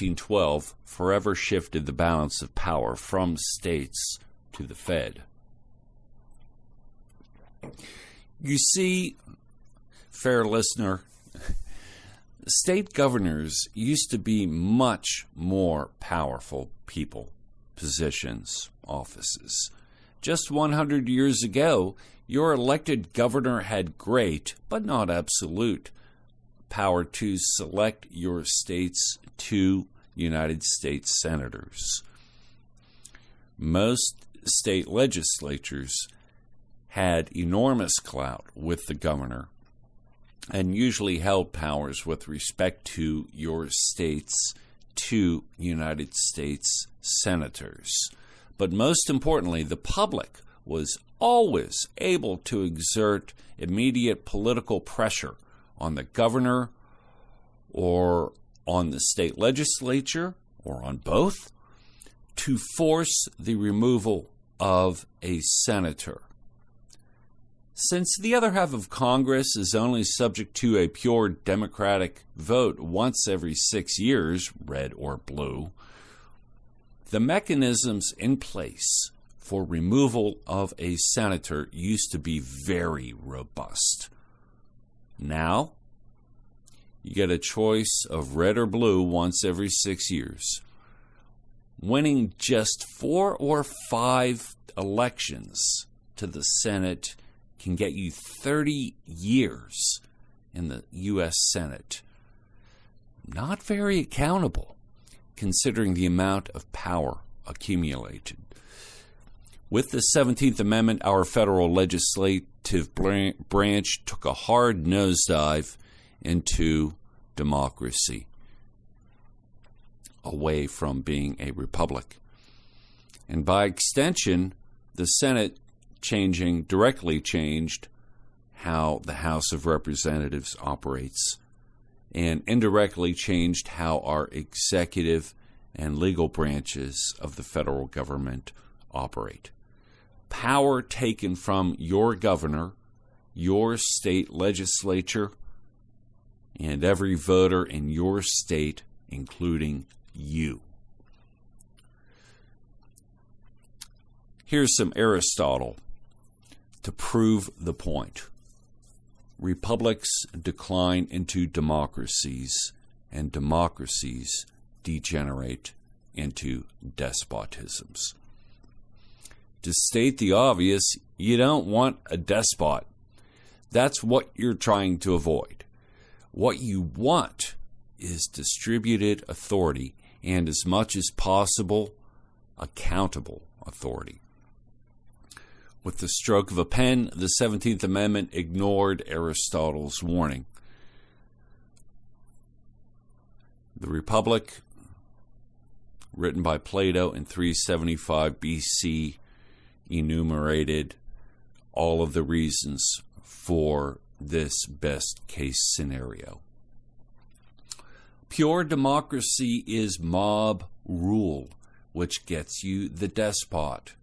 1912 forever shifted the balance of power from states to the Fed. You see, fair listener, state governors used to be much more powerful people, positions, offices. Just 100 years ago, your elected governor had great, but not absolute, power to select your state's 2 United States senators. Most state legislatures had enormous clout with the governor and usually held powers with respect to your state's 2 United States senators. But most importantly, the public was always able to exert immediate political pressure on the governor or on the state legislature or on both to force the removal of a senator. Since the other half of Congress is only subject to a pure Democratic vote once every 6 years, red or blue, the mechanisms in place for removal of a senator used to be very robust. Now, you get a choice of red or blue once every 6 years. Winning just 4 or 5 elections to the Senate can get you 30 years in the U.S. Senate. Not very accountable, considering the amount of power accumulated. With the 17th Amendment, our federal legislative branch took a hard nosedive into democracy, away from being a republic. And by extension, the Senate directly changed how the House of Representatives operates and indirectly changed how our executive and legal branches of the federal government operate. Power taken from your governor, your state legislature, and every voter in your state, including you. Here's some Aristotle to prove the point. Republics decline into democracies, and democracies degenerate into despotisms. To state the obvious, you don't want a despot. That's what you're trying to avoid. What you want is distributed authority and, as much as possible, accountable authority. With the stroke of a pen, the 17th Amendment ignored Aristotle's warning. The Republic, written by Plato in 375 BC, enumerated all of the reasons for this best-case scenario. Pure democracy is mob rule, which gets you the despot.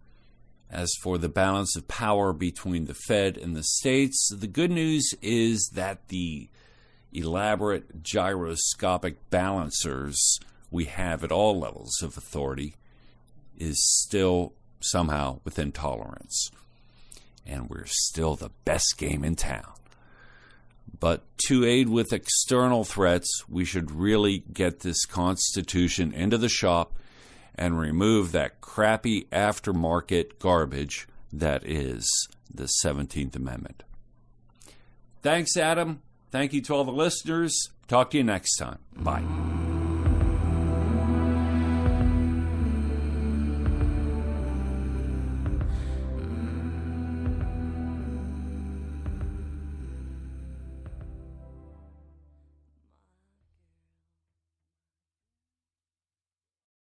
As for the balance of power between the Fed and the states, the good news is that the elaborate gyroscopic balancers we have at all levels of authority is still somehow within tolerance. And we're still the best game in town. But to aid with external threats, we should really get this Constitution into the shop and remove that crappy aftermarket garbage that is the 17th Amendment. Thanks, Adam. Thank you to all the listeners. Talk to you next time. Bye.